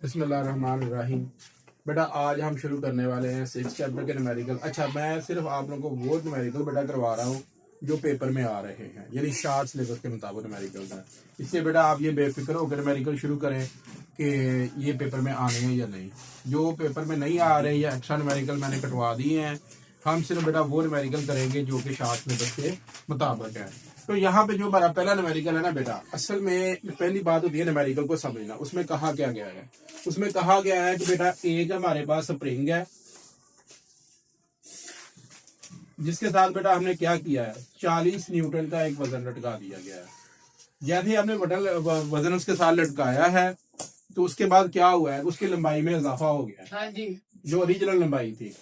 बिस्मिल्लाहिर्रहमानिर्रहीम। बेटा आज हम शुरू करने वाले हैं 6 चैप्टर के न्यूमेरिकल। अच्छा, मैं सिर्फ आप लोगों को वो न्यूमेरिकल बेटा करवा रहा हूँ जो पेपर में आ रहे हैं, यानी शार्ट सिलेबस के मुताबिक न्यूमेरिकल हैं। इससे बेटा आप ये बेफिक्र होकर न्यूमेरिकल शुरू करें कि ये पेपर में आने हैं या नहीं। जो पेपर में नहीं आ रहे या एक्स्ट्रा न्यूमेरिकल मैंने कटवा दिए हैं, हम सिर्फ बेटा वो न्यूमेरिकल करेंगे जो कि शार्ट सिलेबस के मुताबिक है। तो यहाँ पे जो हमारा पहला न्यूमेरिकल है ना बेटा, असल में पहली बात होती है न्यूमेरिकल को समझना। उसमें कहा क्या गया है? उसमें कहा गया है कि बेटा एक हमारे पास स्प्रिंग है जिसके साथ बेटा हमने क्या किया है, 40 न्यूटन का एक वजन लटका दिया गया है। जैसे हमने वजन उसके साथ लटकाया है तो उसके बाद क्या हुआ है, उसकी लंबाई में इजाफा हो गया है। हाँ जी। जो ओरिजिनल लंबाई थी,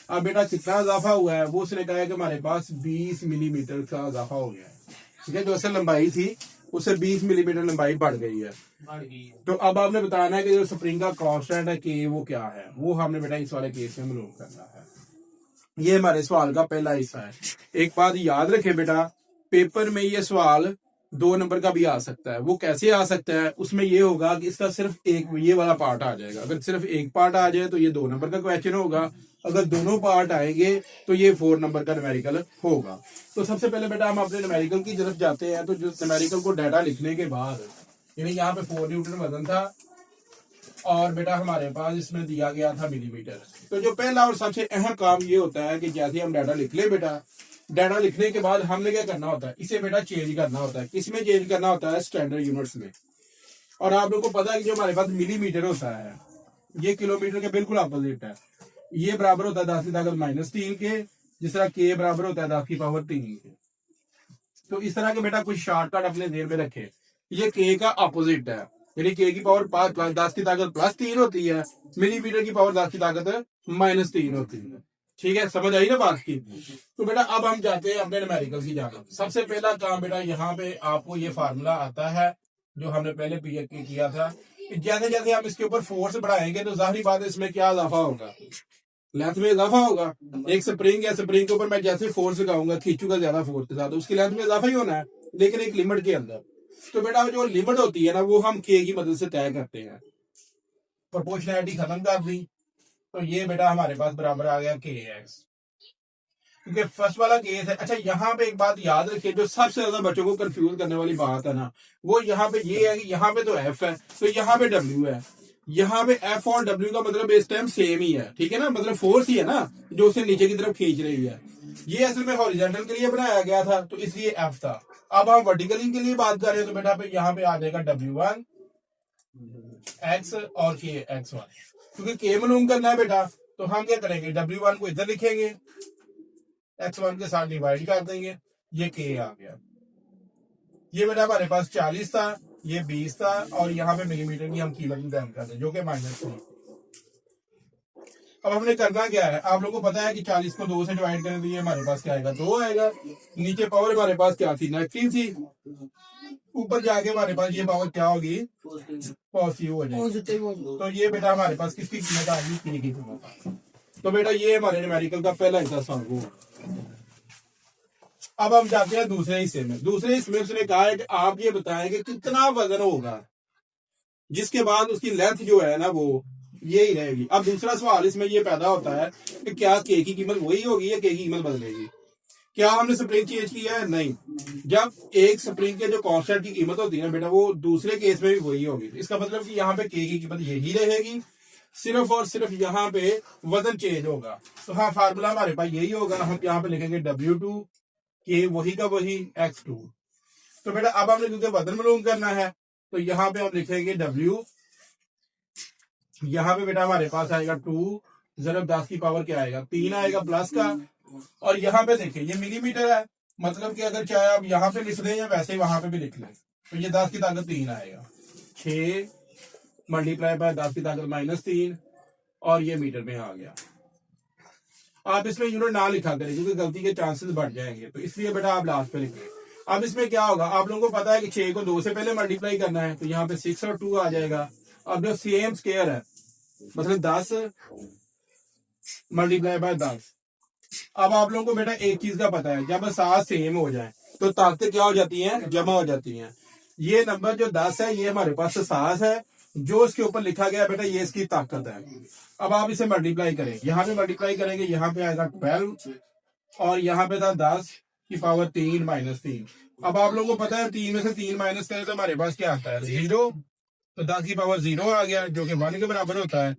अब बेटा कितना इजाफा हुआ है, वो उसने कहा है कि हमारे पास 20 मिलीमीटर का इजाफा हो गया है। ठीक है, जो असल लंबाई थी उससे 20 मिलीमीटर लंबाई बढ़ गई है। तो अब आपने बताना है कि जो स्प्रिंग का कांस्टेंट है कि वो क्या है, वो हमने बेटा इस वाले केस में मालूम करना है। ये हमारे सवाल का पहला हिस्सा है। एक बात याद रखे बेटा, पेपर में ये सवाल 2 नंबर का भी आ सकता है। वो कैसे आ सकता है? उसमें ये होगा कि इसका सिर्फ एक ये वाला पार्ट आ जाएगा। अगर सिर्फ एक पार्ट आ जाए तो ये 2 नंबर का क्वेश्चन होगा। अगर दोनों पार्ट आएंगे तो ये 4 नंबर का न्यूमेरिकल होगा। तो सबसे पहले बेटा हम अपने न्यूमेरिकल की तरफ जाते हैं। तो जो न्यूमेरिकल को डाटा लिखने के बाद, यानी यहाँ पे 4 न्यूटन वजन था और बेटा हमारे पास इसमें दिया गया था मिलीमीटर। तो जो पहला और सबसे अहम काम ये होता है कि जैसे हम डाटा लिख ले बेटा, डाटा लिखने के बाद हमने क्या करना होता है, इसे बेटा चेंज करना होता है। किसमें चेंज करना होता है? स्टैंडर्ड यूनिट्स में। और आप लोगों को पता है कि जो हमारे पास मिलीमीटर होता है ये किलोमीटर के बिल्कुल अपोजिट है। ये बराबर होता है 10 की ताकत -3 के, जिस तरह के बराबर होता है 10 की पावर 3 के। तो इस तरह के बेटा कुछ शॉर्टकट अपने ध्यान में रखे। ये के का अपोजिट है, यानी के की पावर 10 की ताकत +3 होती है, मिलीमीटर की पावर 10 की ताकत -3 होती है। ठीक है, समझ आई ना बात की? तो बेटा अब हम जाते हैं अपने न्यूमेरिकल की जानब। सबसे पहला काम बेटा, यहाँ पे आपको ये फार्मूला आता है जो हमने पहले किया था। जैसे जैसे हम इसके ऊपर फोर्स बढ़ाएंगे तो जाहिर बात है इसमें क्या इजाफा होगा, लेंथ में इजाफा होगा। एक स्प्रिंग है, स्प्रिंग के ऊपर मैं जैसे फोर्स लगाऊंगा, खींचूंगा ज्यादा फोर्स के साथ, तो उसकी लेंथ में इजाफा ही होना है, लेकिन एक लिमिट के अंदर। तो बेटा जो लिमिट होती है ना, वो हम के की मदद से तय करते हैं। प्रोपोर्शनैलिटी खत्म कर दी तो ये बेटा हमारे पास बराबर आ गया के एक्स, क्योंकि फर्स्ट वाला केस है। अच्छा, यहाँ पे एक बात याद रखिए, जो सबसे ज्यादा बच्चों को कंफ्यूज करने वाली बात है ना, वो यहाँ पे ये है कि यहाँ पे तो एफ है तो यहाँ पे डब्ल्यू है। यहाँ पे एफ और डब्ल्यू का मतलब इस टाइम सेम ही है। ठीक है ना, मतलब फोर्स ही है ना जो उसे नीचे की तरफ खींच रही है। ये असल में हॉरिजॉन्टल के लिए बनाया गया था तो इसलिए एफ था। अब हम वर्टिकली के लिए बात कर रहे हैं तो बेटा पे यहाँ पे आ जाएगा W1 एक्स और के x1। क्योंकि के मालूम करना है बेटा, तो हम क्या करेंगे, W1 को इधर लिखेंगे, x1 के साथ डिवाइड कर देंगे, ये के आ गया। ये बेटा हमारे पास 40 था, ये 20 था, और यहाँ पे मिलीमीटर की हम कीमत निकाल करते हैं जो कि -3। अब हमने करना क्या है, आप लोगों को पता है कि 40 को 2 से डिवाइड करने दिए हमारे पास क्या आएगा, 2 आएगा। नीचे पावर हमारे पास क्या थी, नेगेटिव थी। ऊपर जाके हमारे पास ये पावर क्या होगी, पॉजिटिव हो जाएगी। तो ये बेटा हमारे पास किसकी कीमत आ गई, के की कीमत। तो बेटा ये हमारे न्यूमेरिकल का पहला हिस्सा सॉल्व हुआ। अब हम जाते हैं दूसरे हिस्से में। दूसरे हिस्से में उसने कहा है कि आप ये बताएं कि कितना वजन होगा जिसके बाद उसकी लेंथ जो है ना वो यही रहेगी। अब दूसरा सवाल इसमें ये पैदा होता है कि क्या के की कीमत वही होगी या के की कीमत बदलेगी। क्या हमने स्प्रिंग चेंज किया है? नहीं। जब एक स्प्रिंग के जो कांस्टेंट की कीमत होती है ना बेटा, वो दूसरे केस में भी वही होगी। इसका मतलब कि यहाँ पे के की कीमत यही रहेगी, सिर्फ और सिर्फ यहाँ पे वजन चेंज होगा। तो हाँ, फार्मूला हमारे पास यही होगा। हम यहाँ पे लिखेंगे W2 के वही का वही x2। तो बेटा अब हमने क्योंकि वजन मालूम करना है तो यहाँ पे हम लिखेंगे W, यहाँ पे बेटा हमारे पास आएगा 2 ज़रब 10 की पावर क्या आएगा, 3 आएगा प्लस का। और यहाँ पे देखिए ये मिलीमीटर है, मतलब कि अगर चाहे आप यहाँ पे लिख लें या वैसे ही वहां पे भी लिख लें तो ये 10 की ताकत 3 आएगा। 6 मल्टीप्लाई बाय 10 की ताकत -3 और ये मीटर में आ गया। आप इसमें यूनिट ना लिखा करें क्योंकि गलती के चांसेस बढ़ जाएंगे, तो इसलिए बेटा आप लास्ट पे लिखें। अब इसमें क्या होगा, आप लोगों को पता है कि 6 को 2 से पहले मल्टीप्लाई करना है, तो यहाँ पे 6 और 2 आ जाएगा। अब जो सेम स्क्वायर है, मतलब 10 मल्टीप्लाई बाय 10। अब आप लोगों को बेटा एक चीज का पता है, जब साथ सेम हो जाए तो ताकतें क्या हो जाती हैं, जमा हो जाती हैं। ये नंबर जो 10 है ये हमारे पास सास है, जो इसके ऊपर लिखा गया बेटा ये इसकी ताकत है। अब आप इसे मल्टीप्लाई करें, यहाँ पे मल्टीप्लाई करेंगे, यहाँ पे आएगा 12 और यहाँ पे था 10 की पावर 3 माइनस 3। अब आप लोगों को पता है 3 में से 3 माइनस करें तो हमारे पास क्या आता है 0, तो 10 की पावर 0 आ गया जो कि 1 के बराबर होता है।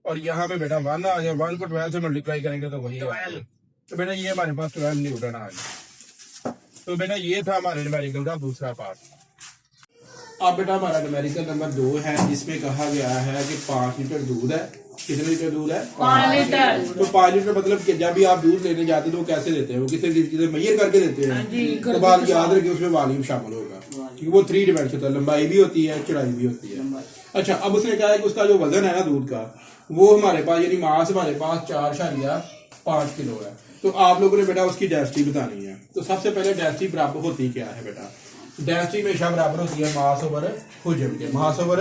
और यहाँ पे बेटा 1 आ गया, 1 को 12 से मल्टीप्लाई करेंगे तो वही आ गया। तो बेटा ये हमारे पास 12 न्यूटन आ गया। तो बेटा ये था हमारे न्यूमेरिकल का दूसरा पार्ट। अब बेटा हमारा न्यूमेरिकल नंबर 2 है, जिसमें कहा गया है कि 5 लीटर दूध है। कितने लीटर दूध है? 5 लीटर। तो 5 लीटर मतलब कि जब भी आप दूध लेने जाते हैं तो वो कैसे देते हैं? वो किसी चीजें मेजर करके देते हैं। तो बात याद रखिए उसमें वॉल्यूम शामिल होगा, क्योंकि वो 3 डिमेंशन होता है, लंबाई भी होती है, चौड़ाई भी होती है। अच्छा, अब उसने कहा है कि उसका जो वजन है ना दूध का, वो हमारे पास यानी मास हमारे पास 4.5 किलो है। तो आप लोगों ने बेटा उसकी डेंसिटी बतानी है। तो सबसे पहले डेंसिटी बराबर होती क्या है बेटा? डेंसिटी हमेशा बराबर होती है मास ओवर हुजम के, मास ओवर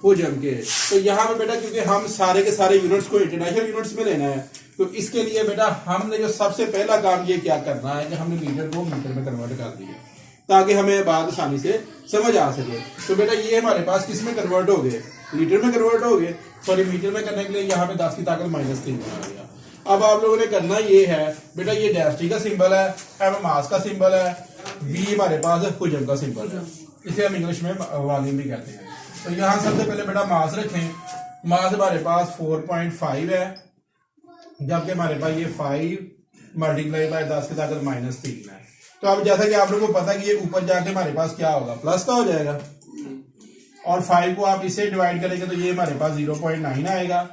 हुजम के। तो यहाँ पे बेटा क्योंकि हम सारे के सारे यूनिट्स को इंटरनेशनल यूनिट्स में लेना है, तो इसके लिए बेटा हमने जो सबसे पहला काम ये क्या करना है कि हमने मीटर को मीटर में कन्वर्ट कर दिया, ताकि हमें बात आसानी से समझ आ सके। तो बेटा ये हमारे पास किस में कन्वर्ट हो गए? लीटर में कन्वर्ट हो गए। सॉरी, मीटर में करने के लिए यहाँ पे 10 की ताकत -3 आ गया। अब आप लोगों ने करना ये है बेटा, ये डेंसिटी का सिंबल है, एम मास का सिंबल है, वी हमारे पास हुजम का सिंबल है, इसे हम इंग्लिश में वॉल्यूम भी कहते हैं। तो यहाँ सबसे पहले बेटा मास रखें। मास हमारे पास 4.5 है, जबकि हमारे पास ये 5 मल्टीप्लाई बाय 10 की ताकत -3 है। तो अब जैसा कि आप लोगों को पता कि ये ऊपर जाके हमारे पास क्या होगा? प्लस का हो जाएगा। और 5 को आप इसे डिवाइड करेंगे तो ये हमारे पास 0.9 आएगा,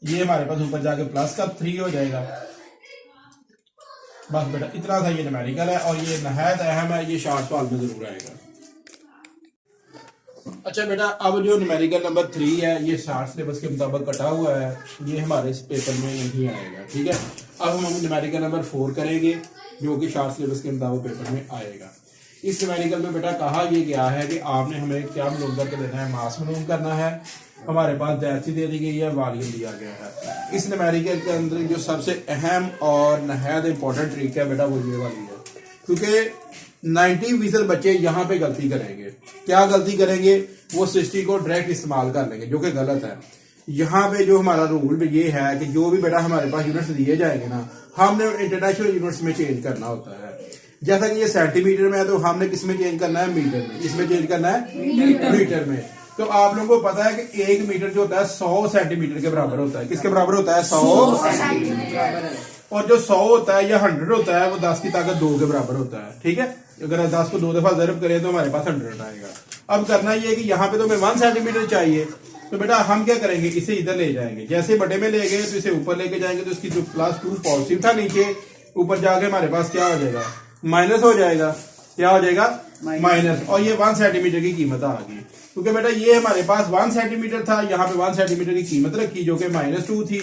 ये हमारे पास ऊपर जाके प्लस का 3 हो जाएगा। बस बेटा इतना सा ये न्यूमेरिकल है और ये नहायत अहम है, ये शॉर्ट सवाल में जरूर आएगा। अच्छा बेटा, अब जो न्यूमेरिकल नंबर 3 है ये शॉर्ट सिलेबस के मुताबिक कटा हुआ है, ये हमारे इस पेपर में नहीं आएगा, ठीक है। अब हम न्यूमेरिकल नंबर 4 करेंगे जो कि शॉर्ट सिलेबस के मुताबिक पेपर में आएगा। इस न्यूमेरिकल में बेटा कहा यह गया है कि आपने हमें क्या मालूम करके देना है? मास मालूम करना है। हमारे पास डेंसिटी दे दी गई है, वॉल्यूम दिया गया है। इस न्यूमेरिकल के अंदर जो सबसे अहम और नहायत इंपॉर्टेंट ट्रिक है बेटा वो ये वाली है, क्योंकि 90% बच्चे यहाँ पे गलती करेंगे। क्या गलती करेंगे? वो 60 को डायरेक्ट इस्तेमाल कर लेंगे, जो कि गलत है। यहाँ पे जो हमारा रूल ये है कि जो भी बेटा हमारे पास यूनिट्स दिए जाएंगे ना, हमने इंटरनेशनल यूनिट्स में चेंज करना होता है। जैसा कि ये सेंटीमीटर में है तो हमने किस में चेंज करना है? मीटर में। इसमें चेंज करना है मीटर में। तो आप लोगों को पता है कि 1 मीटर जो होता है 100 सेंटीमीटर के बराबर होता है। किसके बराबर होता है? 100 सेंटीमीटर। और जो 100 होता है या 100 होता है वो 10 की ताकत 2 के बराबर होता है, ठीक है। अगर 10 को 2 दफा ज़रब करें तो हमारे पास 100 आएगा। अब करना ये है कि यहाँ पे तो हमें 1 सेंटीमीटर चाहिए, तो बेटा हम क्या करेंगे? इसे इधर ले जाएंगे। जैसे बटे में ले गए तो इसे ऊपर लेके जाएंगे, तो इसकी जो +2 पॉजिटिव था नीचे, ऊपर जाके हमारे पास क्या हो जाएगा? माइनस हो जाएगा। क्या हो जाएगा? माइनस। और ये 1 सेंटीमीटर की कीमत आ गई, क्योंकि बेटा ये हमारे पास 1 सेंटीमीटर था, यहाँ पे 1 सेंटीमीटर की कीमत रखी जो कि -2 थी।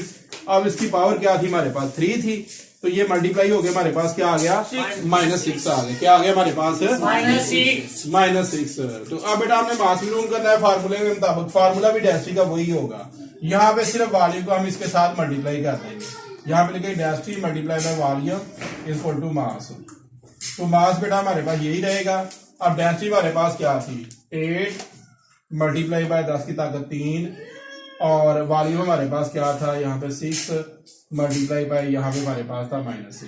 अब इसकी पावर क्या थी? हमारे पास 3 थी, तो ये मल्टीप्लाई हो गया, हमारे पास क्या आ गया? -6 आ गया। क्या आ गया हमारे पास? -6। तो अब बेटा हमने मास मालूम करना है फार्मूले के मुताबिक। फार्मूला भी डेंसिटी का वही होगा। यहाँ पे सिर्फ वॉल्यूम को हम इसके साथ मल्टीप्लाई कर देंगे। यहाँ पे लिखे density multiply by volume equal to mass. तो मास बेटा हमारे पास यही रहेगा। अब डेंसिटी हमारे पास क्या थी? 8 मल्टीप्लाई बाय 10 की ताकत 3, और वॉल्यूम हमारे पास क्या था? यहाँ पे 6 मल्टीप्लाई बाय यहाँ पे हमारे पास था -6।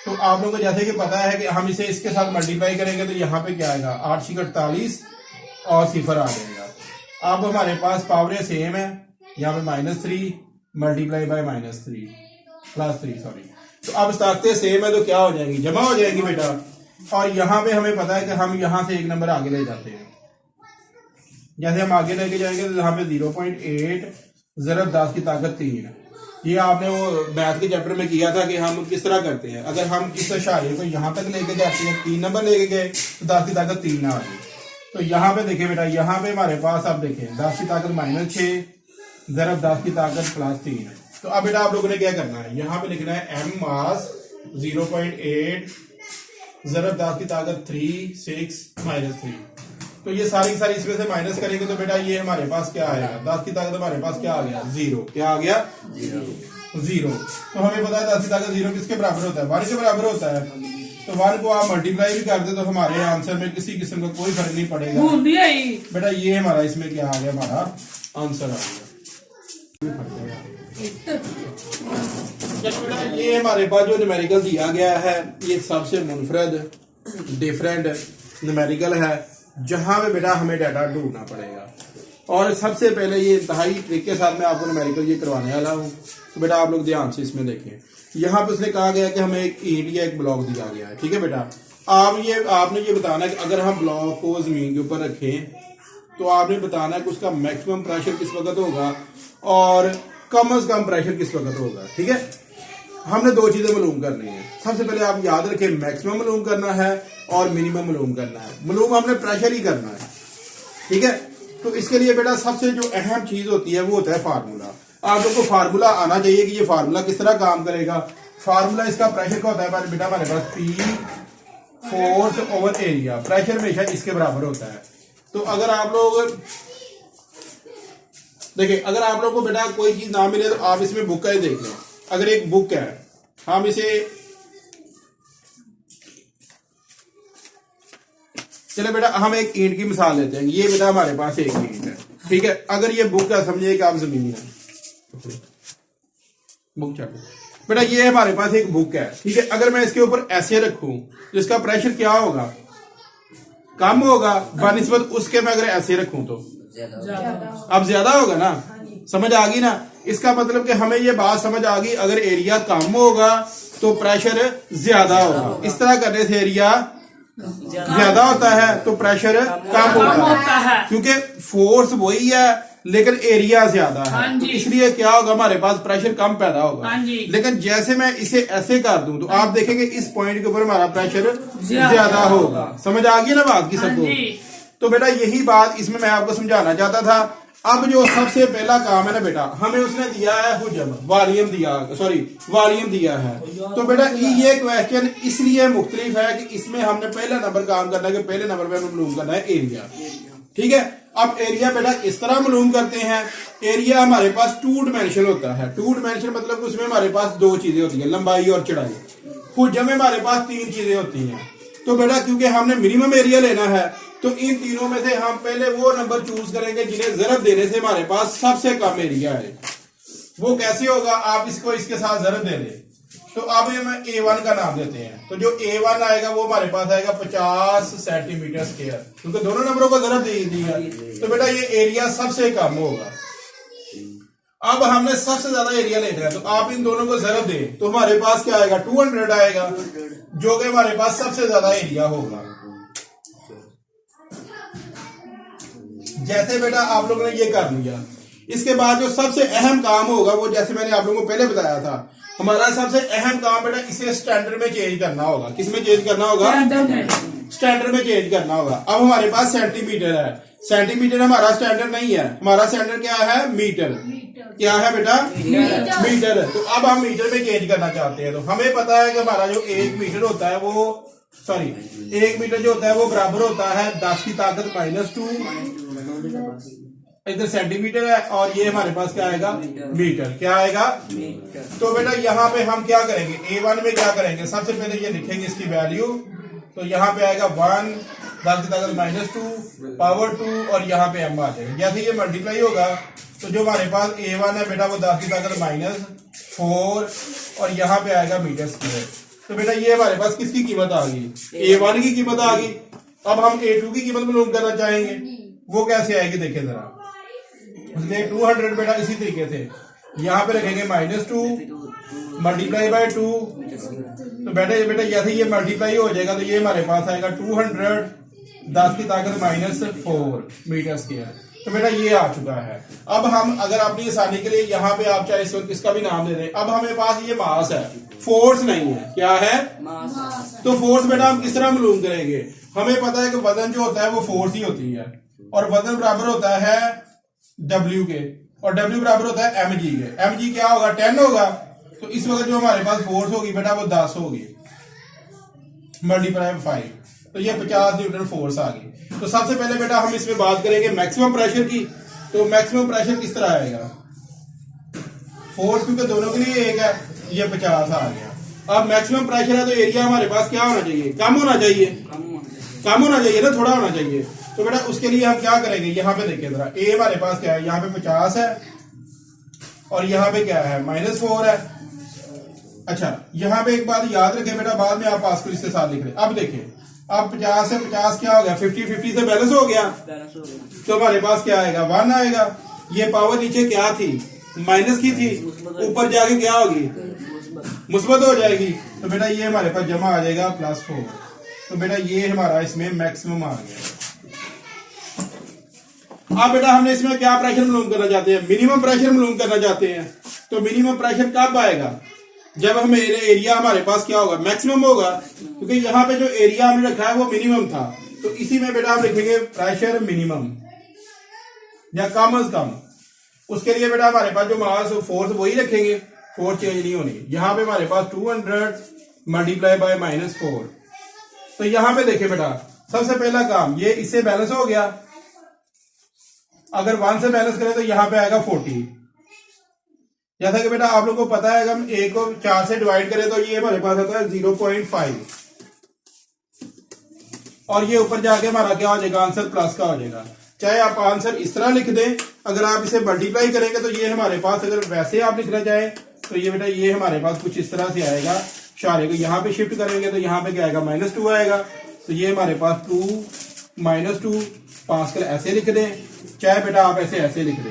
तो आप लोगों को जैसे कि पता है कि हम इसे इसके साथ मल्टीप्लाई करेंगे तो यहाँ पे क्या आएगा? 8 × 48 और 0 आ जाएगा। अब हमारे पास पावरें सेम है, यहाँ पे -3 मल्टीप्लाई बाय -3 +3 सॉरी। तो अब ताकतें सेम है तो क्या हो जाएंगी? जमा हो जाएंगी बेटा। और यहाँ पे हमें पता है कि हम यहाँ से 1 नंबर आगे ले जाते हैं। जैसे हम आगे लेके जाएंगे तो यहाँ पे 0.8 ज़रब 10 की ताकत 3। ये आपने वो मैथ के चैप्टर में किया था कि हम किस तरह करते हैं। अगर हम इस इशारे को यहाँ तक लेके जाते हैं, 3 नंबर लेके गए तो 10 की ताकत 3 आ गई। तो यहाँ पे देखें बेटा, यहाँ पे हमारे पास आप देखें 10 की ताकत -6 ज़रब 10 की ताकत +3। तो अब बेटा आप लोगों ने क्या करना है? यहाँ पे लिखना है m मास 0.8 ज़रब 10 की ताकत 3 6 -3। तो ये सारी की सारी इसमें से माइनस करेंगे तो बेटा ये हमारे पास क्या आएगा? 10 की ताकत हमारे पास क्या आ गया? 0। क्या आ गया? 0। तो हमें पता है 10 की ताकत 0 किसके बराबर होता है? 1 के बराबर होता है। तो 1 को आप मल्टीप्लाई भी कर दे तो हमारे आंसर में किसी किस्म का कोई फर्क नहीं पड़ेगा बेटा। ये हमारा इसमें क्या आ गया, हमारा आंसर आ गया। चलो बेटा, ये हमारे पास जो न्यूमेरिकल दिया गया है ये सबसे मुनफरद डिफरेंट न्यूमेरिकल है, जहां पे बेटा हमें डाटा ढूंढना पड़ेगा। और सबसे पहले ये इंतहाई ट्रिक के साथ मैं आपको न्यूमेरिकल ये करवाने वाला हूँ। तो बेटा आप लोग ध्यान से इसमें देखें, यहाँ पे उसने कहा गया कि हमें एक ईंट या एक ब्लॉक दिया गया है, ठीक है बेटा। आपने ये बताना है कि अगर हम ब्लॉक को जमीन के ऊपर रखें तो आपने बताना है कि उसका मैक्सिमम प्रेशर किस वक्त होगा और कम से कम प्रेशर किस वक्त होगा, ठीक है। हमने दो चीजें मालूम करनी है। सबसे पहले आप याद रखें, मैक्सिमम मालूम करना है और मिनिमम मालूम करना है। मालूम हमने प्रेशर ही करना है, ठीक है। तो इसके लिए बेटा सबसे जो अहम चीज होती है वो होता है फार्मूला। आप लोग को फार्मूला आना चाहिए कि ये फार्मूला किस तरह काम करेगा। फार्मूला इसका प्रेशर का होता है बेटा हमारे पास P force over area. Pressure हमेशा इसके बराबर होता है। तो अगर आप लोग देखिए, अगर आप लोग को बेटा कोई चीज ना मिले तो आप इसमें बुक का ही देख लें। अगर एक बुक है, हम इसे चले बेटा हम एक ईंट की मिसाल लेते हैं। ये बेटा हमारे पास एक ईंट है, ठीक है। अगर ये बुक है, समझिए कि आप जमीन है, बुक चलो बेटा ये हमारे पास एक बुक है, ठीक है। अगर मैं इसके ऊपर ऐसे रखूं तो इसका प्रेशर क्या होगा, कम होगा बनिस्बत उसके। मैं अगर ऐसे रखूं तो अब ज्यादा होगा ना। समझ आ गई ना। इसका मतलब कि हमें ये बात समझ आ गई, अगर एरिया कम होगा तो प्रेशर ज्यादा होगा। इस तरह करने से एरिया ज्यादा होता है तो प्रेशर कम होता है, क्योंकि फोर्स वही है लेकिन एरिया ज्यादा है। तो इसलिए क्या होगा, हमारे पास प्रेशर कम पैदा होगा। लेकिन जैसे मैं इसे ऐसे कर दूं तो आप देखेंगे इस पॉइंट के ऊपर हमारा प्रेशर ज्यादा होगा। समझ आ गई ना बात की सबको। तो बेटा यही बात इसमें मैं आपको समझाना चाहता था। अब जो सबसे पहला काम है ना बेटा, हमें उसने दिया है हुजम, वॉल्यूम दिया है। तो बेटा ये क्वेश्चन इसलिए मुख्तलिफ है कि इसमें हमने पहला नंबर काम करना है कि पहले नंबर पे हमें मालूम करना है एरिया, ठीक है। अब एरिया बेटा इस तरह मालूम करते हैं। एरिया हमारे पास 2 डायमेंशन होता है। 2 डायमेंशन मतलब उसमें हमारे पास 2 चीजें होती है, लंबाई और चौड़ाई। हुजम में हमारे पास 3 चीजें होती हैं। तो बेटा क्योंकि हमने मिनिमम एरिया लेना है तो इन तीनों में से हम पहले वो नंबर चूज करेंगे जिन्हें जरब देने से हमारे पास सबसे कम एरिया है। वो कैसे होगा, आप इसको इसके साथ जरब दे दें। तो अब हम A1 का नाम देते हैं। तो जो A1 आएगा वो हमारे पास आएगा 50 सेंटीमीटर स्क्वायर, क्योंकि दोनों नंबरों को जरब दे दिया। तो बेटा ये एरिया सबसे कम होगा। अब हमने सबसे ज्यादा एरिया लेना है, तो आप इन दोनों को जरब दें तो हमारे पास क्या आएगा, 200 आएगा, जो कि हमारे पास सबसे ज्यादा एरिया होगा। जैसे बेटा आप लोगों ने ये कर लिया, इसके बाद जो सबसे अहम काम होगा वो जैसे मैंने आप लोगों को पहले बताया था, हमारा सबसे अहम काम बेटा इसे स्टैंडर्ड में चेंज करना होगा। किसमें चेंज करना होगा, स्टैंडर्ड में चेंज करना होगा। अब हमारे पास सेंटीमीटर है, सेंटीमीटर हमारा स्टैंडर्ड नहीं है, हमारा स्टैंडर्ड क्या है, मीटर। क्या है बेटा, मीटर। तो अब हम मीटर में चेंज करना चाहते हैं। तो हमें पता है कि हमारा जो 1 मीटर होता है वो 1 मीटर जो होता है वो बराबर होता है 10 की ताकत -2। इधर सेंटीमीटर है और ये हमारे पास क्या आएगा, मीटर। क्या आएगा, तो बेटा यहाँ पे हम क्या करेंगे, A1 में क्या करेंगे, सबसे पहले ये लिखेंगे इसकी वैल्यू। तो यहाँ पे आएगा 1 10 की ताकत -2 पावर 2 और यहाँ पे m आ जाएगा। जैसे ये मल्टीप्लाई होगा तो जो हमारे पास A1 है बेटा वो 10 की ताकत -4 और यहाँ पे आएगा मीटर स्क्वायर। तो बेटा ये हमारे पास किसकी कीमत आ गई, A1 की कीमत आ गई। अब हम A2 की कीमत मालूम करना चाहेंगे, वो कैसे आएगी देखें जरा। उसने 200 बेटा इसी तरीके से यहाँ पे रखेंगे -2 मल्टीप्लाई बाय 2। तो बेटा जैसे ये मल्टीप्लाई हो जाएगा तो ये हमारे पास आएगा 200 10 की ताकत -4 मीटर स्क्वायर। तो बेटा ये आ चुका है। अब हम अगर अपनी आसानी के लिए यहाँ पे आप चाहे इसका भी नाम दे दें। अब हमें पास ये मास है, फोर्स नहीं है। क्या है, मास। तो फोर्स बेटा हम किस तरह मालूम करेंगे, हमें पता है कि वजन जो होता है वो फोर्स ही होती है और वजन बराबर होता है W के और W बराबर होता है mg के। mg क्या होगा, 10 होगा। तो इस वक्त जो हमारे पास फोर्स होगी बेटा वो 10 होगी मल्टीप्लाई 5। तो ये 50 न्यूटन फोर्स आ गई। तो सबसे पहले बेटा हम इसमें बात करेंगे मैक्सिमम प्रेशर की। तो मैक्सिमम प्रेशर किस तरह आएगा, फोर्स क्योंकि दोनों के लिए एक है, ये 50 आ गया। अब मैक्सिमम प्रेशर है तो एरिया हमारे पास क्या होना चाहिए, कम होना चाहिए, कम होना चाहिए ना, थोड़ा होना चाहिए। तो बेटा उसके लिए हम क्या करेंगे, यहाँ पे देखिए जरा, ए हमारे पास क्या है, यहाँ पे 50 है और यहाँ पे क्या है -4 है। अच्छा यहाँ पे एक बात याद रखें बेटा, बाद में आप पास को इसके साथ लिख रहे। अब देखिए अब 50 से 50 क्या हो गया, 50 से बैलेंस हो गया, तो हमारे पास क्या आएगा, 1 आएगा। ये पावर नीचे क्या थी, माइनस की थी, ऊपर जाके क्या होगी, मुस्बत हो जाएगी। तो बेटा ये हमारे पास जमा आ जाएगा +4। तो बेटा ये हमारा इसमें मैक्सिमम आ गया। अब बेटा हमने इसमें क्या प्रेशर मालूम करना चाहते हैं, मिनिमम प्रेशर मालूम करना चाहते हैं। तो मिनिमम प्रेशर कब आएगा, जब हमें एरिया हमारे पास क्या होगा, मैक्सिमम होगा, क्योंकि यहाँ पे जो एरिया हमने रखा है वो मिनिमम था। तो इसी में बेटा हम लिखेंगे प्रेशर मिनिमम या कम अज कम। उसके लिए बेटा हमारे पास जो मास फोर्स वही रखेंगे, फोर्स चेंज नहीं होनी। यहाँ पे हमारे पास 200 मल्टीप्लाई बाय -4। तो यहाँ पे देखिए बेटा सबसे पहला काम, ये इससे बैलेंस हो गया, अगर 1 से बैलेंस करें तो यहाँ पे आएगा 40। जैसा कि बेटा आप लोगों को पता है, अगर हम a को 4 से डिवाइड करें तो ये हमारे पास आता है 0.5 और ये ऊपर जाके हमारा क्या हो जाएगा, आंसर प्लस का हो जाएगा। चाहे आप आंसर इस तरह लिख दें, अगर आप इसे मल्टीप्लाई करेंगे तो ये हमारे पास, अगर वैसे आप लिखना चाहें तो ये बेटा ये हमारे पास कुछ इस तरह से आएगा। इशारे को यहाँ पे शिफ्ट करेंगे तो यहाँ पे क्या आएगा, -2 आएगा। तो ये हमारे पास 2 -2 पास्कल ऐसे लिख दें, चाहे बेटा आप ऐसे लिख दें।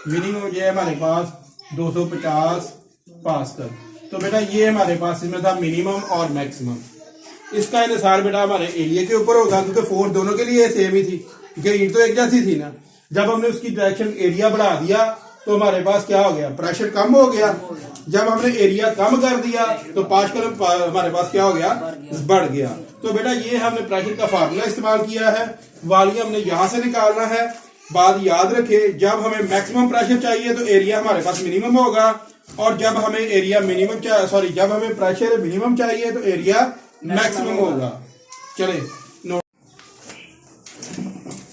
मिनिमम ये हमारे पास 250 पास्कल। तो बेटा ये हमारे पास इसमें था मिनिमम और मैक्सिमम। इसका इन्हिसार बेटा हमारे एरिया के ऊपर होगा, क्योंकि फोर्स दोनों के लिए सेम ही थी, क्योंकि ईंट तो एक जैसी थी ना। जब हमने उसकी डायरेक्शन एरिया बढ़ा दिया तो हमारे पास क्या हो गया, प्रेशर कम हो गया। जब हमने एरिया कम कर दिया तो पास्कल हमारे पास क्या हो गया, बढ़ गया। तो बेटा ये हमने प्रेशर का फार्मूला इस्तेमाल किया है, वॉल्यूम हमने यहां से निकालना है। बात याद रखें, जब हमें मैक्सिमम प्रेशर चाहिए तो एरिया हमारे पास मिनिमम होगा, और जब हमें एरिया मिनिमम चाहिए, जब हमें प्रेशर मिनिमम चाहिए तो एरिया मैक्सिमम होगा।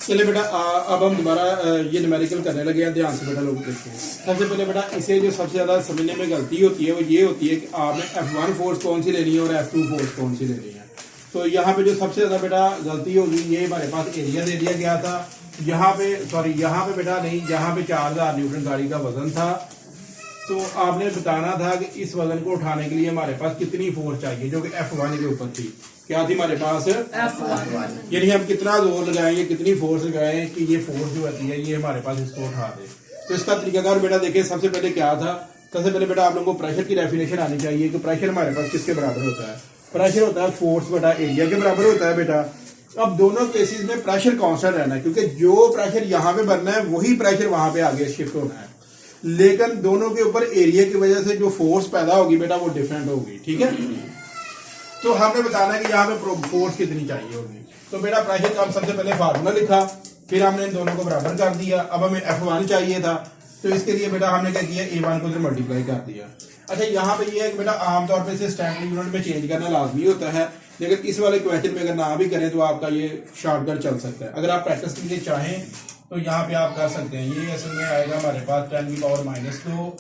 चले बेटा अब हम दोबारा ये न्यूमेरिकल करने लगे हैं, ध्यान से बेटा लोग देखते हैं। सबसे पहले बेटा इसे जो सबसे ज्यादा समझने में गलती होती है वो ये होती है कि आपने F1 फोर्स कौन सी लेनी है और F2 फोर्स कौन सी लेनी है। तो यहाँ पे जो सबसे ज्यादा बेटा गलती होगी, ये हमारे पास एरिया दे दिया गया था, यहाँ पे बेटा नहीं, यहाँ पे 4000 न्यूटन गाड़ी का वजन था। तो आपने बताना था कि इस वजन को उठाने के लिए हमारे पास कितनी फोर्स चाहिए, जो कि F1 के ऊपर थी। क्या थी हमारे पास, F1। यानी हम कितना जोर लगाएंगे, कितनी फोर्स लगाएं कि ये फोर्स जो होती है ये हमारे पास इसको उठा दे। तो इसका तरीकाकार बेटा देखिए, सबसे पहले क्या था, सबसे पहले बेटा आप लोगों को प्रेशर की डेफिनेशन आनी चाहिए कि प्रेशर हमारे पास किसके बराबर होता है। प्रेशर होता है फोर्स बटा एरिया के बराबर होता है बेटा। अब दोनों केसेस में प्रेशर कांस्टेंट रहना है, क्योंकि जो प्रेशर यहाँ पे बनना है वही प्रेशर वहां पे आगे शिफ्ट होना है, लेकिन दोनों के ऊपर एरिया की वजह से जो फोर्स पैदा होगी बेटा वो डिफरेंट होगी। ठीक है, तो हमने बताना है कि यहाँ पे फोर्स कितनी चाहिए होगी। तो बेटा प्रेशर का हम सबसे पहले फार्मूला लिखा, फिर हमने इन दोनों को बराबर कर दिया। अब हमें F1 चाहिए था, तो इसके लिए बेटा हमने क्या किया, A1 को मल्टीप्लाई कर दिया। अच्छा यहाँ पे ये है कि बेटा आमतौर पर इसे स्टैंडर्ड यूनिट में चेंज करना लाजमी होता है, लेकिन इस वाले क्वेश्चन में अगर ना भी करें तो आपका ये शॉर्टकट चल सकता है। अगर आप प्रैक्टिस के लिए चाहें तो यहाँ पे आप कर सकते हैं। ये असल में आएगा हमारे पास 10 की पावर -2,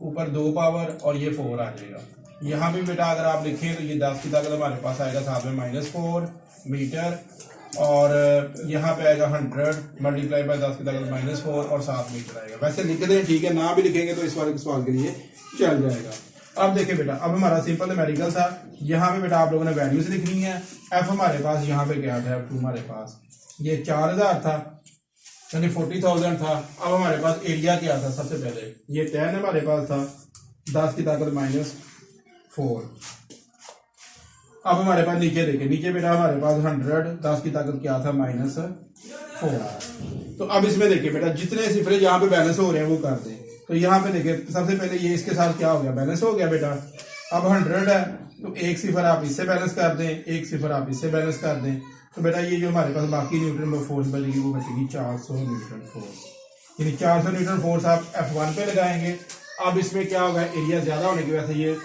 ऊपर 2 पावर और ये 4 आ जाएगा। यहाँ पे बेटा अगर आप लिखें तो ये 10 की ताकत हमारे पास आएगा साथ में -4 मीटर, और यहाँ पे आएगा 100 मल्टीप्लाई बाय 10 की ताकत -4 और 7 मीटर आएगा। वैसे लिख दें, ठीक है, ना भी लिखेंगे तो इस वाले सवाल के लिए चल जाएगा। अब देखिए बेटा, अब हमारा सिंपल न्यूमेरिकल था। यहाँ पे बेटा आप लोगों ने वैल्यूज लिखनी है। F हमारे पास यहाँ पे क्या था, F2 हमारे पास ये 4000 था, यानी 40,000 था। अब हमारे पास एरिया क्या था, सबसे पहले ये 10 हमारे पास था, 10 की ताकत -4। अब हमारे पास नीचे देखिए, नीचे बेटा हमारे पास 100, 10 की ताकत क्या था, -4। तो अब इसमें देखिए बेटा जितने सिफरे यहाँ पे बैलेंस हो रहे हैं वो कर दें। तो यहाँ पे देखिए सबसे पहले ये इसके साथ क्या हो गया, बैलेंस हो गया बेटा। अब 100 है तो एक सिफर आप इससे बैलेंस कर दें, एक सिफर आप इससे बैलेंस कर दें। तो बेटा ये जो हमारे पास बाकी न्यूटन फोर्स बचेगी वो बचेगी 400 न्यूटन फोर्स, यानी 400 न्यूटन फोर्स आप F1 पे लगाएंगे। अब इसमें क्या होगा, एरिया ज्यादा होने की वजह से ये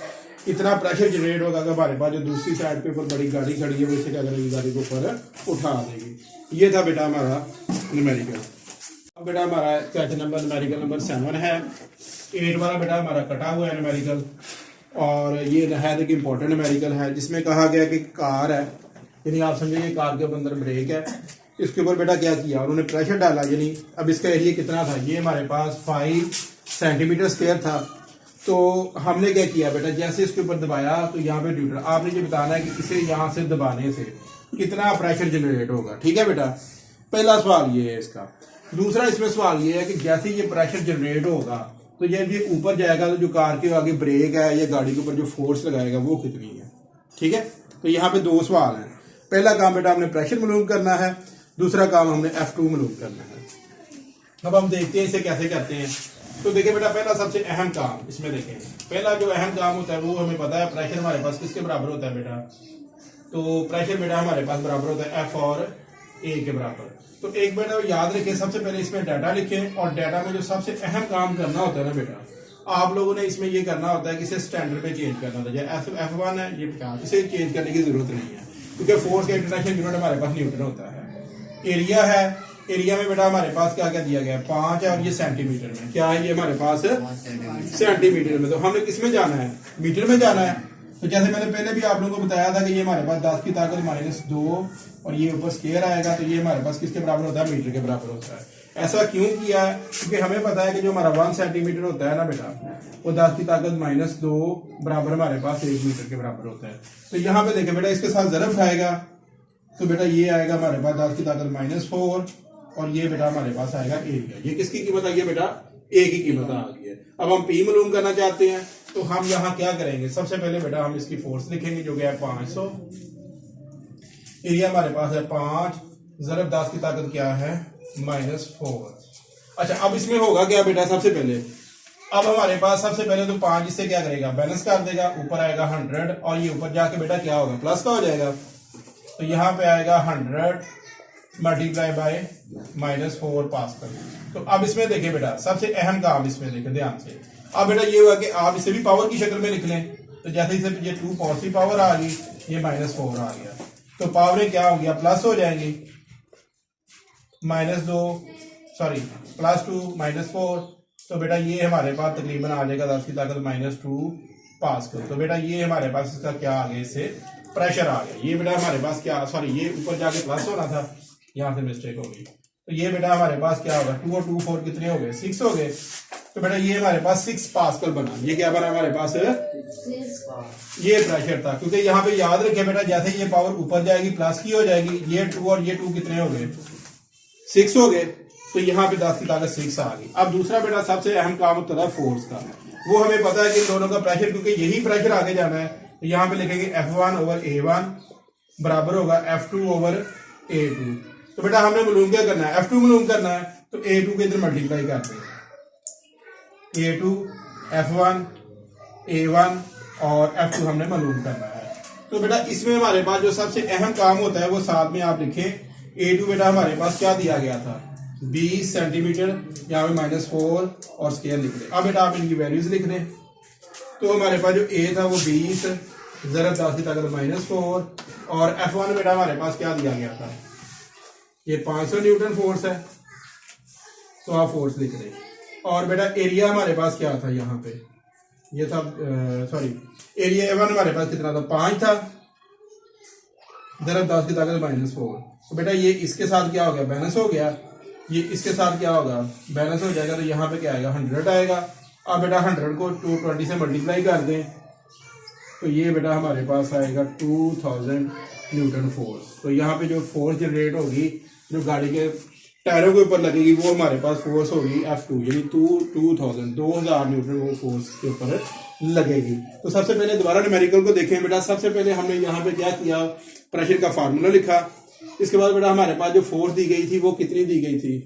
इतना प्रेशर जनरेट होगा कि हमारे पास जो दूसरी साइड पे ऊपर बड़ी गाड़ी खड़ी है वो इसे क्या करेगी, गाड़ी को ऊपर उठा देगी। ये था बेटा हमारा न्यूमेरिकल। अब बेटा हमारा क्वेश्चन नंबर न्यूमेरिकल नंबर 7 है। 8 वाला बेटा हमारा कटा हुआ है न्यूमेरिकल। और ये नहायत एक इम्पोर्टेंट न्यूमेरिकल है जिसमें कहा गया कि कार है, यानी आप समझे ये कार के अंदर ब्रेक है, इसके ऊपर बेटा क्या किया उन्होंने प्रेशर डाला, यानी अब इसका एरिया कितना था, ये हमारे पास 5 सेंटीमीटर स्क्वायर था। तो हमने क्या किया बेटा, जैसे इसके ऊपर दबाया तो यहाँ पे न्यूटन, आपने ये बताना है कि इसे यहाँ से दबाने से कितना प्रेशर जनरेट होगा। ठीक है बेटा, पहला सवाल ये है इसका। दूसरा इसमें सवाल ये है कि जैसे ये प्रेशर जनरेट होगा तो जब ये ऊपर जाएगा तो जो कार के आगे ब्रेक है या गाड़ी के ऊपर जो फोर्स लगाएगा वो कितनी है। ठीक है, तो यहाँ पे 2 सवाल हैं। पहला काम बेटा हमने प्रेशर मालूम करना है, दूसरा काम हमने F2 मालूम करना है। अब हम देखते हैं इसे कैसे करते हैं। तो देखिए बेटा, पहला सबसे अहम काम इसमें देखें, पहला जो अहम काम होता है वो हमें पता है, प्रेशर हमारे पास किसके बराबर होता है बेटा, तो प्रेशर बेटा हमारे पास बराबर होता है F और A के बराबर। तो एक बेटा याद रखें, सबसे पहले इसमें डाटा लिखें, और डाटा में जो सबसे अहम काम करना होता है ना बेटा, आप लोगों ने इसमें ये करना होता है कि इसे स्टैंडर्ड पे चेंज करना होता है। F1 है ये 50, इसे चेंज करने की जरूरत नहीं है क्योंकि फोर्स का इंटरनेशनल यूनिट हमारे पास न्यूटन होता है। एरिया है, एरिया में बेटा हमारे पास क्या क्या दिया गया है, 5 है, और ये सेंटीमीटर में क्या है, ये हमारे पास सेंटीमीटर में। तो हमें किस में जाना है, मीटर में जाना है। तो जैसे मैंने पहले भी आप लोगों को बताया था कि ये हमारे पास 10 की ताकत -2 और ये ऊपर स्क्वायर आएगा, तो ये हमारे पास किसके बराबर होता है, मीटर के बराबर होता है। ऐसा क्यों किया है, क्योंकि हमें पता है कि जो हमारा 1 सेंटीमीटर होता है ना बेटा, वो 10 की ताकत -2 बराबर हमारे पास 1 मीटर के बराबर होता है। तो यहाँ पे देखें बेटा, इसके साथ ज़रब खाएगा तो बेटा ये आएगा हमारे पास 10 की ताकत -4, और ये बेटा हमारे पास आएगा एरिया। ये किसकी कीमत आई है बेटा, ए की कीमत आ गई है। अब हम पी मालूम करना चाहते हैं, तो हम यहाँ क्या करेंगे, सबसे पहले बेटा हम इसकी फोर्स लिखेंगे जो कि है 500, एरिया हमारे पास है 5 ज़रब 10 की ताकत क्या है -4। अच्छा, अब इसमें होगा क्या बेटा, सबसे पहले अब हमारे पास सबसे पहले तो 5 इससे क्या करेगा, बैलेंस कर देगा, ऊपर आएगा 100, और ये ऊपर जाके बेटा क्या होगा, प्लस का हो जाएगा। तो यहाँ पे आएगा 100 मल्टीप्लाई बाय -4 पास्कल। तो अब इसमें देखिए बेटा, सबसे अहम काम इसमें देखें ध्यान से। अब बेटा ये हुआ कि आप इसे भी पावर की शक्ल में लिख लें, तो जैसे इसे ये 2 पॉजिटिव पावर आ गई, ये -4 आ गया, तो पावरें क्या हो गया, प्लस हो जाएंगी, +2 -4। तो बेटा ये हमारे पास तकरीबन आ जाएगा 10 की ताकत -2 पास्कल। तो बेटा ये हमारे पास इसका क्या आ गया, इससे प्रेशर आ गया। ये बेटा हमारे पास क्या, ये ऊपर जाके प्लस होना था, यहाँ से मिस्टेक हो गई। तो ये बेटा हमारे पास क्या होगा, 2 और 2 4 कितने हो गए, 6 हो गए। तो बेटा ये हमारे पास 6 पास्कल बना। ये क्या बना हमारे पास, ये प्रेशर था। क्योंकि यहाँ पे याद रखे बेटा, जैसे ये पावर ऊपर जाएगी प्लस की हो जाएगी, ये 2 और ये 2 कितने हो गए, 6 हो गए। तो यहाँ पे 10 की ताकत 6 आ गई। अब दूसरा बेटा सबसे अहम काम होता था फोर्स का, वो हमें पता है कि इन दोनों का प्रेशर, क्योंकि यही प्रेशर आगे जाना है, तो यहाँ पे लिखेंगे F1 ओवर A1 बराबर होगा F2 ओवर A2। तो बेटा हमने मालूम क्या करना है, F2 मालूम करना है, तो A2 के इधर मल्टीप्लाई करते हैं, A2 F1 A1 और F2 हमने मालूम करना है। तो बेटा इसमें हमारे पास जो सबसे अहम काम होता है वो साथ में आप लिखें। A2 बेटा हमारे पास क्या दिया गया था, 20 सेंटीमीटर, यहाँ पे -4 और स्केयर लिख रहे। अब बेटा आप इनकी वैल्यूज लिख रहे। तो हमारे पास जो A था वो 20 ज़रब 10 की ताकत -4, और F1 बेटा हमारे पास क्या दिया गया था, ये 500 न्यूटन फोर्स है, तो आप फोर्स लिख रहे। और बेटा एरिया हमारे पास क्या था, यहाँ पे ये था एरिया A1 हमारे पास कितना था, 5 था, ज़रब 10 की ताकत -4। तो बेटा ये इसके साथ क्या हो गया, बैलेंस हो गया, ये इसके साथ क्या होगा, बैलेंस हो जाएगा। तो यहाँ पे क्या आएगा, 100 आएगा। अब बेटा 100 को 220 से मल्टीप्लाई कर दें, तो ये बेटा हमारे पास आएगा 2000 न्यूटन फोर्स। तो यहाँ पे जो फोर्स जनरेट होगी, जो गाड़ी के टायरों के ऊपर लगेगी, वो हमारे पास फोर्स होगी F2, यानी 2000 न्यूटन वो फोर्स के ऊपर लगेगी। तो सबसे पहले दोबारा न्यूमेरिकल को देखें बेटा। सबसे पहले हमने यहाँ पे क्या किया, प्रेशर का फार्मूला लिखा। इसके बाद बेटा हमारे पास जो फोर्स दी गई थी वो कितनी दी गई थी,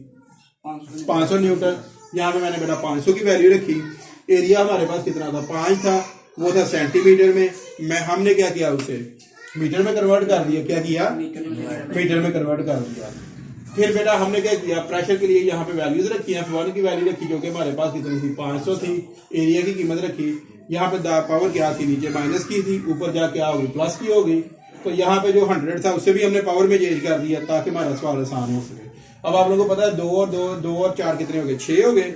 500 न्यूटन। यहाँ पे मैंने बेटा 500 की वैल्यू रखी। एरिया हमारे पास कितना था, 5 था, वो था सेंटीमीटर में। हमने क्या किया, उसे मीटर में कन्वर्ट कर दिया। क्या किया, मीटर में कन्वर्ट कर दिया। फिर बेटा हमने क्या किया, प्रेशर के लिए यहाँ पे वैल्यूज रखी, F1 की वैल्यू रखी जो कि हमारे पास कितनी थी, 500 थी। एरिया की कीमत रखी, यहाँ पे पावर क्या थी, नीचे माइनस की थी, ऊपर जाके क्या हो गई, प्लस की हो गई। तो यहाँ पे जो 100 था उससे भी हमने पावर में चेंज कर दिया ताकि हमारा सवाल आसान हो सके। अब आप लोगों को पता है 2 और 4 कितने हो गए, 6 हो गए।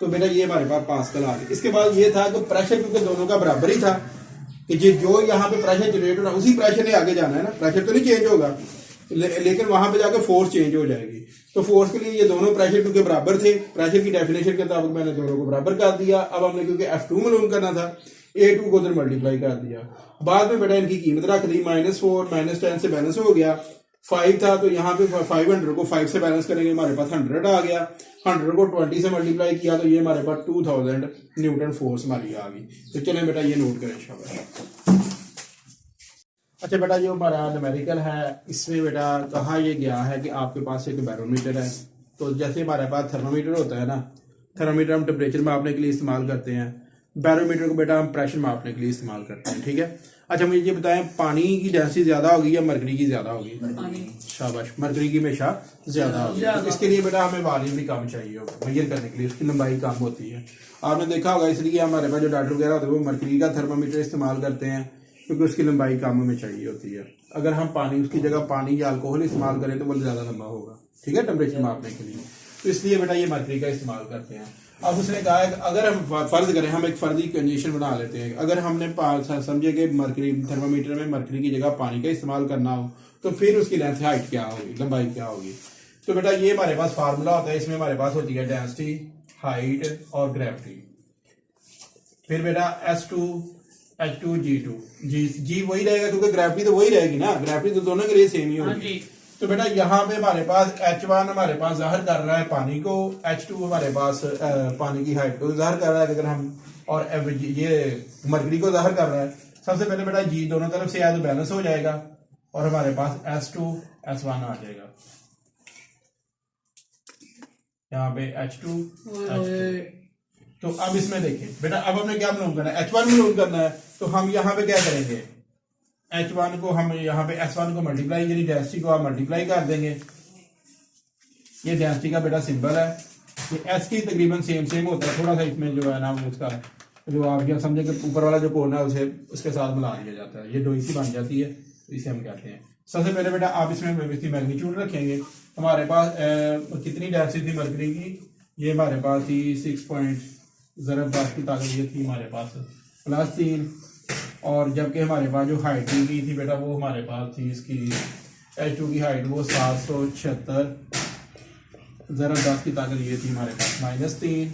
तो बेटा ये हमारे पास पास्कल आ गई। इसके बाद ये था कि प्रेशर क्योंकि दोनों का बराबर ही था कि जो यहाँ पे प्रेशर जनरेट हो रहा है उसी प्रेशर ने आगे जाना है ना, प्रेशर तो नहीं चेंज होगा लेकिन वहां पे जाकर फोर्स चेंज हो जाएगी। तो फोर्स के लिए ये दोनों प्रेशर क्योंकि बराबर थे, प्रेशर की डेफिनेशन के मुताबिक मैंने दोनों को बराबर कर दिया। अब हमने क्योंकि F2 मालूम करना था, A2 को उधर मल्टीप्लाई कर दिया। बाद में बेटा इनकी कीमत रख दी, -4 -10 से बैलेंस हो गया। 5 था तो यहाँ पे 500 को 5 से बैलेंस करेंगे, हमारे पास 100 आ गया। 100 को 20 से मल्टीप्लाई किया तो ये हमारे पास 2000 न्यूटन फोर्स हमारी आ गई। तो चलें बेटा ये नोट करें शाबाश। अच्छा बेटा जो हमारा न्यूमेरिकल है इसमें बेटा कहा ये गया है कि आपके पास एक बैरोमीटर है। तो जैसे हमारे पास थर्मामीटर होता है ना, थर्मामीटर हम टेम्परेचर मापने के लिए इस्तेमाल करते हैं, बैरोमीटर को बेटा हम प्रेशर मापने के लिए इस्तेमाल करते हैं, ठीक है। अच्छा मुझे ये बताएं पानी की डेंसिटी ज्यादा होगी या मरकरी की ज्यादा होगी? शाबाश, मरकरी की हमेशा ज्यादा होगी। तो इसके लिए बेटा हमें वॉल्यूम भी कम चाहिए होगा मेजर करने के लिए, उसकी लंबाई कम होती है। आपने देखा होगा इसलिए हमारे पास जो डॉक्टर वगैरह होते हैं वो मरकरी का थर्मामीटर इस्तेमाल करते हैं क्योंकि उसकी लंबाई कम हमें चाहिए होती है। अगर हम पानी उसकी जगह पानी या अल्कोहल इस्तेमाल करें तो वो ज्यादा लंबा होगा, ठीक है, टेम्परेचर मापने के लिए। तो इसलिए बेटा ये मरकरी का इस्तेमाल करते हैं। अब उसने कहा है कि अगर हम फर्ज करें, हम एक फर्जी कंडीशन बना लेते हैं, अगर हमने समझे कि मरकरी थर्मामीटर में मरकरी की जगह पानी का इस्तेमाल करना हो तो फिर उसकी लेंथ हाइट क्या होगी, लंबाई क्या होगी। तो बेटा ये हमारे पास फार्मूला होता है, इसमें हमारे पास होती है डेंसिटी, हाइट और ग्रेविटी। फिर बेटा S2 H2 G2 जी वही रहेगा क्योंकि ग्रेविटी तो वही रहेगी ना, ग्रेविटी तो दोनों के लिए सेम ही होगी। तो बेटा यहाँ पे हमारे पास H1 हमारे पास जाहिर कर रहा है पानी को, H2 हमारे पास पानी की हाइट को जाहिर कर रहा है अगर हम, और ये मरकरी को जाहिर कर रहा है। सबसे पहले बेटा जी दोनों तरफ से आया तो बैलेंस हो जाएगा और हमारे पास S2 S1 आ जाएगा। यहाँ पे H2 H2। तो अब इसमें देखें बेटा, अब हमने क्या मालूम करना है, H1 मालूम करना है। तो हम यहाँ पे क्या करेंगे, H1 को हम यहाँ पे S1 को मल्टीप्लाई, यानी डेंसिटी को आप मल्टीप्लाई कर देंगे। ये डेंसिटी का बेटा सिंबल है, ये S की तकरीबन सेम होता है, थोड़ा सा इसमें जो है ना उसका जो आप क्या समझे कि ऊपर वाला जो कोना है उसे उसके साथ मिला दिया जाता है, ये डोई सी बन जाती है, तो इसे हम कहते हैं। सबसे पहले बेटा आप इसमें इसकी मैग्नीट्यूड रखेंगे। हमारे पास कितनी डेंसिटी थी मरकरी की, ये हमारे पास थी 6.10 की ताकत ये थी हमारे पास +3, और जबकि हमारे पास जो हाइट दी गई थी बेटा वो हमारे पास थी इसकी H2 की हाइट वो 776 ज़रा 10 की ताकत ये थी हमारे पास -3,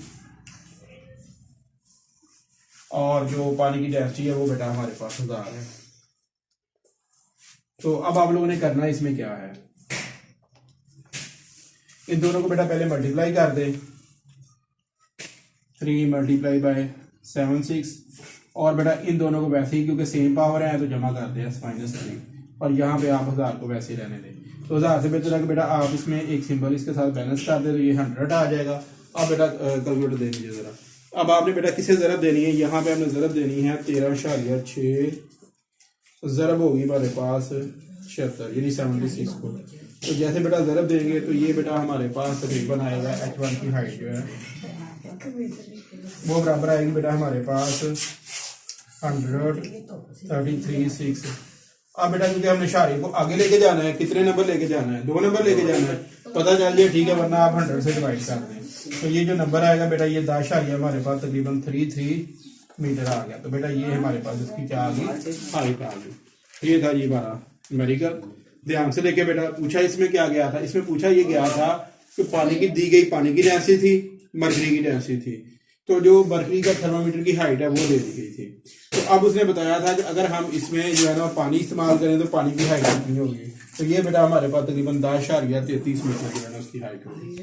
और जो पानी की डेंसिटी है वो बेटा हमारे पास 1000 है। तो अब आप लोगों ने करना है इसमें क्या है, इन दोनों को बेटा पहले मल्टीप्लाई कर दे, 3 × 76, और बेटा इन दोनों को वैसे ही क्योंकि सेम पावर है तो जमा कर दे S-3, और यहाँ पे आप 1000 को वैसे ही रहने दें। तो 1000 से बेहतर है कि बेटा आप इसमें एक सिंबल इसके साथ बैलेंस कर दे तो ये 100 आ जाएगा। अब बेटा कैलकुलेटर दे दीजिए जरा। अब आपने बेटा किसे ज़रब देनी है, यहाँ पे हमने ज़रब देनी है 13.6, ज़रब होगी हमारे पास 76 यानी 76 को। तो जैसे बेटा ज़रब देंगे तो ये बेटा हमारे पास तकरीबन आएगा H1 की हाइट जो है वो बराबर आएगी बेटा हमारे पास 133.6। अब बेटा क्योंकि हमने शारी को आगे लेके जाना है, कितने नंबर लेके जाना है, 2 नंबर लेके जाना है, पता चल जाए ठीक है, वरना आप 100 से डिवाइड कर दें। तो ये जो नंबर आएगा बेटा ये 10 हमारे पास तकरीबन 33 मीटर आ गया। तो बेटा ये हमारे पास इसकी क्या आ गई, हाइट आ गई। ये था जी हमारा न्यूमेरिकल। ध्यान से देखे बेटा, पूछा इसमें क्या गया था, इसमें पूछा ये गया था कि पानी की दी गई पानी की डेंसिटी थी, मरकरी की डेंसिटी थी, तो जो मरकरी का थर्मामीटर की हाइट है वो दे दी गई थी। तो अब उसने बताया था कि अगर हम इसमें जो है ना पानी इस्तेमाल करें तो पानी की हाइट कितनी होगी। तो ये बेटा हमारे पास तकरीबन 10.33 मीटर जो है ना उसकी हाइट होगी।